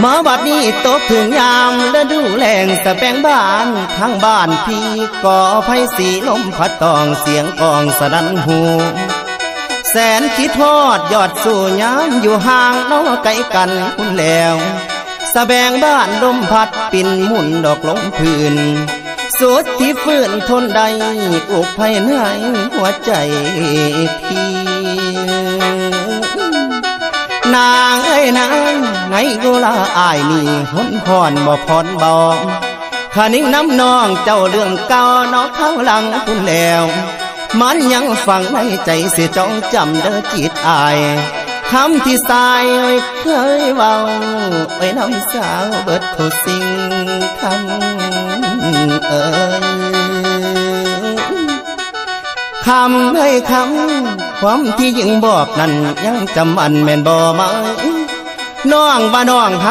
มาบัดนี้ตกถึงยามฤดูแล้งสะแปงบ้านทางบ้านพี่ก่อไฟสีลมพัดตองเสียงกองสนั่นหูแสนคิดทอดยอดสู่ยามอยู่ห่างน้อไกลกันคุณแล้วสะแบงบ้านลมพัดปิ่นหมุนดอกลงพื้นสุดที่ฟื้นทนใดอุกภายในหัวใจพี่นางเอ้ยนางไงกูละอายนี่หนพรบ่พรบ่ข้านิ่งน้ำนองเจ้าเรื่องเก่านอกข้างหลังคุณแล้วมันยังฝังในใจเสียจ้องจำเด้อจิตอายคำที่สายเคยเว้าไว้น้ำสาวเบิดทุกสิ่งคำคำให้คำความที่ยิ่งบอกนั้นยังจำอันแม่นบ่มาน้องว่าน้องฮัก